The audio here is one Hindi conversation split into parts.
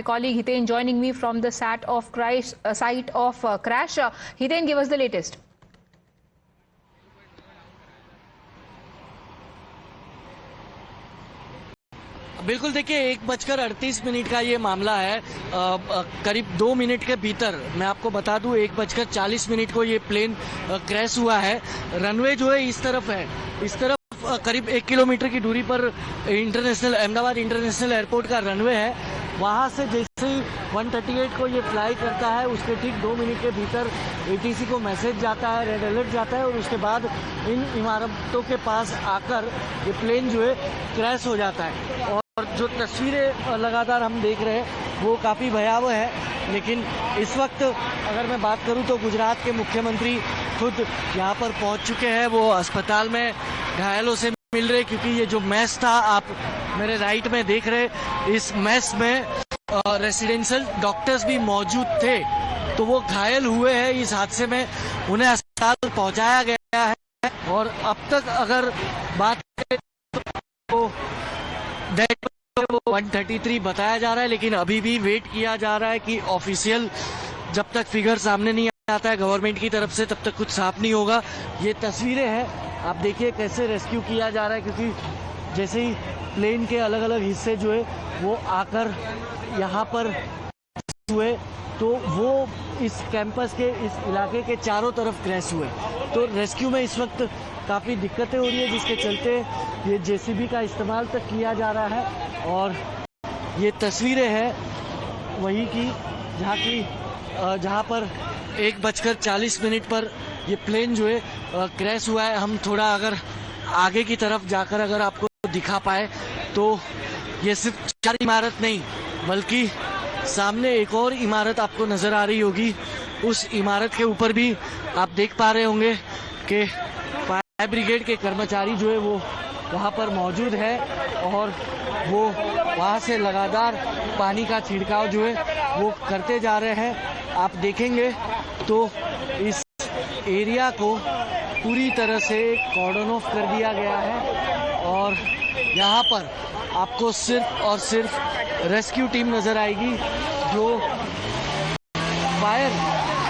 colleague Hiten joining me from the site of crash. Hiten, give us the latest. बिल्कुल, देखिए 1:38 का ये मामला है। करीब 2 मिनट के भीतर मैं आपको बता दूं 1:40 को ये प्लेन क्रैश हुआ है। रनवे जो है इस तरफ है, इस तरफ करीब 1 किलोमीटर की दूरी पर अहमदाबाद इंटरनेशनल एयरपोर्ट का रनवे है। वहाँ से जैसे ही 138 को ये फ्लाई करता है, उसके ठीक 2 मिनट के भीतर ATC को मैसेज जाता है, रेड अलर्ट जाता है और उसके बाद इन इमारतों के पास आकर ये प्लेन जो है क्रैश हो जाता है। और जो तस्वीरें लगातार हम देख रहे हैं वो काफ़ी भयावह है। लेकिन इस वक्त अगर मैं बात करूं तो गुजरात के मुख्यमंत्री खुद यहाँ पर पहुँच चुके हैं। वो अस्पताल में घायलों से मिल रहे, क्योंकि ये जो मैस था आप मेरे राइट में देख रहे, इस मैस में रेसिडेंशियल डॉक्टर्स भी मौजूद थे, तो वो घायल हुए हैं इस हादसे में, उन्हें अस्पताल पहुंचाया गया है। और अब तक अगर बात करें तो डेथ 133 बताया जा रहा है, लेकिन अभी भी वेट किया जा रहा है कि ऑफिशियल जब तक फिगर सामने नहीं आता है गवर्नमेंट की तरफ से तब तक कुछ साफ नहीं होगा। ये तस्वीरें हैं, आप देखिए कैसे रेस्क्यू किया जा रहा है, क्योंकि जैसे ही प्लेन के अलग अलग हिस्से जो है वो आकर यहाँ पर हुए तो वो इस कैंपस के इस इलाके के चारों तरफ क्रैश हुए। तो रेस्क्यू में इस वक्त काफ़ी दिक्कतें हो रही है, जिसके चलते ये JCB का इस्तेमाल तक किया जा रहा है। और ये तस्वीरें हैं वही की जहाँ पर 1:40 पर ये प्लेन जो है क्रैश हुआ है। हम थोड़ा अगर आगे की तरफ जाकर अगर आपको दिखा पाए तो ये सिर्फ 4 इमारत नहीं बल्कि सामने एक और इमारत आपको नज़र आ रही होगी। उस इमारत के ऊपर भी आप देख पा रहे होंगे कि फायर ब्रिगेड के कर्मचारी जो है वो वहाँ पर मौजूद है और वो वहाँ से लगातार पानी का छिड़काव जो है वो करते जा रहे हैं। आप देखेंगे तो इस एरिया को पूरी तरह से कॉर्डन ऑफ कर दिया गया है और यहाँ पर आपको सिर्फ और सिर्फ रेस्क्यू टीम नज़र आएगी, जो फायर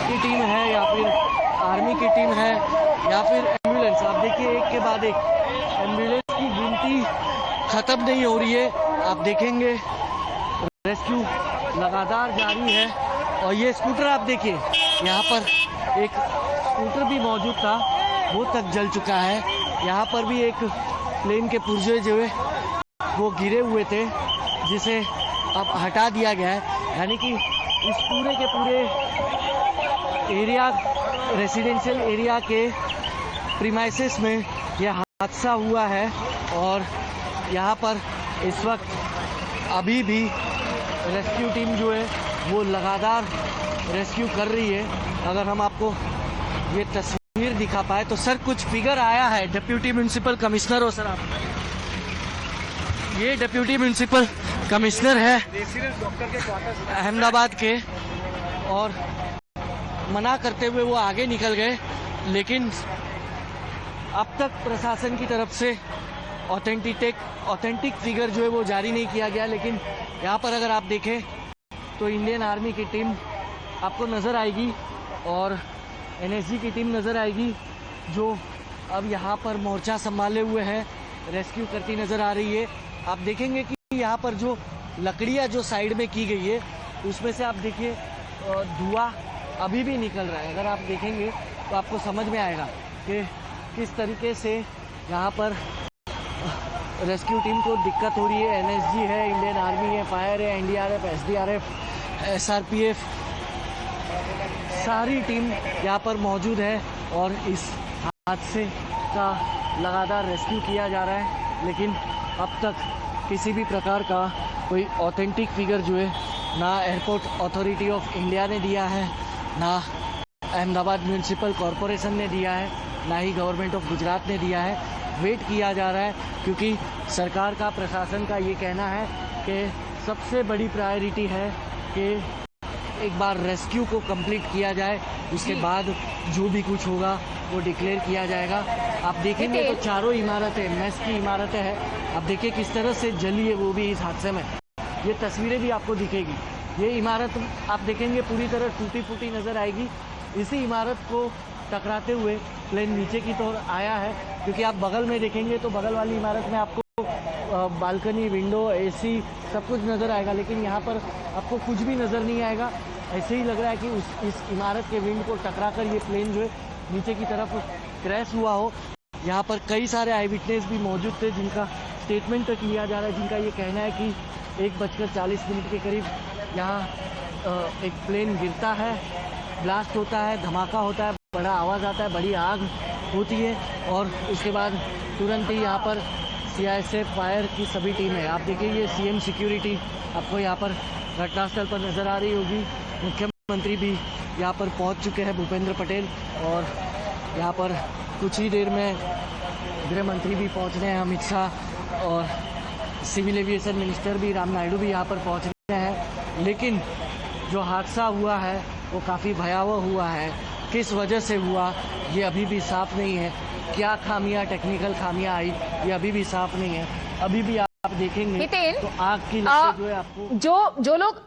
की टीम है या फिर आर्मी की टीम है या फिर एम्बुलेंस। आप देखिए एक के बाद एक एम्बुलेंस की गिनती ख़त्म नहीं हो रही है। आप देखेंगे रेस्क्यू लगातार जारी है। और ये स्कूटर आप देखिए, यहाँ पर एक स्कूटर भी मौजूद था, वो तक जल चुका है। यहाँ पर भी एक प्लेन के पुर्जे जो है वो गिरे हुए थे, जिसे अब हटा दिया गया है। यानी कि इस पूरे के पूरे एरिया रेसिडेंशियल एरिया के प्रीमाइसेस में यह हादसा हुआ है और यहाँ पर इस वक्त अभी भी रेस्क्यू टीम जो है वो लगातार रेस्क्यू कर रही है। अगर हम आपको ये तस्वीर दिखा पाए तो सर कुछ फिगर आया है डिप्टी म्यूनसिपल कमिश्नर हो। सर आप ये डिप्टी म्यूनसिपल कमिश्नर है अहमदाबाद के और मना करते हुए वो आगे निकल गए, लेकिन अब तक प्रशासन की तरफ से ऑथेंटिक फिगर जो है वो जारी नहीं किया गया। लेकिन यहाँ पर अगर आप देखें तो इंडियन आर्मी की टीम आपको नज़र आएगी और NSG की टीम नज़र आएगी, जो अब यहाँ पर मोर्चा संभाले हुए है, रेस्क्यू करती नज़र आ रही है। आप देखेंगे कि यहाँ पर जो लकड़ियाँ जो साइड में की गई है उसमें से आप देखिए धुआं अभी भी निकल रहा है। अगर आप देखेंगे तो आपको समझ में आएगा कि किस तरीके से यहाँ पर रेस्क्यू टीम को दिक्कत हो रही है। NSG है, इंडियन आर्मी है, फायर है, NDRF, SDRF, SRPF, सारी टीम यहाँ पर मौजूद है और इस हादसे का लगातार रेस्क्यू किया जा रहा है। लेकिन अब तक किसी भी प्रकार का कोई ऑथेंटिक फिगर जो है ना एयरपोर्ट अथॉरिटी ऑफ इंडिया ने दिया है, ना अहमदाबाद म्यूनसिपल कॉरपोरेशन ने दिया है, ना ही गवर्नमेंट ऑफ गुजरात ने दिया है। वेट किया जा रहा है क्योंकि सरकार का प्रशासन का ये कहना है कि सबसे बड़ी प्रायोरिटी है कि एक बार रेस्क्यू को कंप्लीट किया जाए, उसके बाद जो भी कुछ होगा वो डिक्लेयर किया जाएगा। आप देखेंगे तो चारों इमारतें मेस की इमारतें हैं। आप देखिए किस तरह से जली है वो भी इस हादसे में। ये तस्वीरें भी आपको दिखेगी। ये इमारत आप देखेंगे पूरी तरह टूटी फूटी नज़र आएगी। इसी इमारत को टकराते हुए प्लेन नीचे की तरफ आया है, क्योंकि आप बगल में देखेंगे तो बगल वाली इमारत में आपको बालकनी, विंडो, एसी सब कुछ नज़र आएगा, लेकिन यहाँ पर आपको कुछ भी नज़र नहीं आएगा। ऐसे ही लग रहा है कि इस इमारत के विंड को टकरा कर ये प्लेन जो है नीचे की तरफ क्रैश हुआ हो। यहाँ पर कई सारे आई विटनेस भी मौजूद थे जिनका स्टेटमेंट तक लिया जा रहा है, जिनका ये कहना है कि 1:40 के करीब यहाँ एक प्लेन गिरता है, ब्लास्ट होता है, धमाका होता है, बड़ा आवाज़ आता है, बड़ी आग होती है और उसके बाद तुरंत ही यहाँ पर CISF फायर की सभी टीमें, आप देखिए ये CM सिक्योरिटी आपको यहाँ पर घटनास्थल पर नज़र आ रही होगी। मुख्यमंत्री भी यहाँ पर पहुँच चुके हैं, भूपेंद्र पटेल, और यहाँ पर कुछ ही देर में गृह मंत्री भी पहुँच रहे हैं, अमित शाह, और सिविल एविएशन मिनिस्टर भी राम नायडू भी यहाँ पर पहुँच रहे हैं। लेकिन जो हादसा हुआ है वो काफ़ी भयावह हुआ है। किस वजह से हुआ ये अभी भी साफ नहीं है। क्या खामियां, टेक्निकल खामियां आई ये अभी भी साफ नहीं है। अभी भी आप देखेंगे हितेन, तो आग की लपटें जो है आपको जो लोग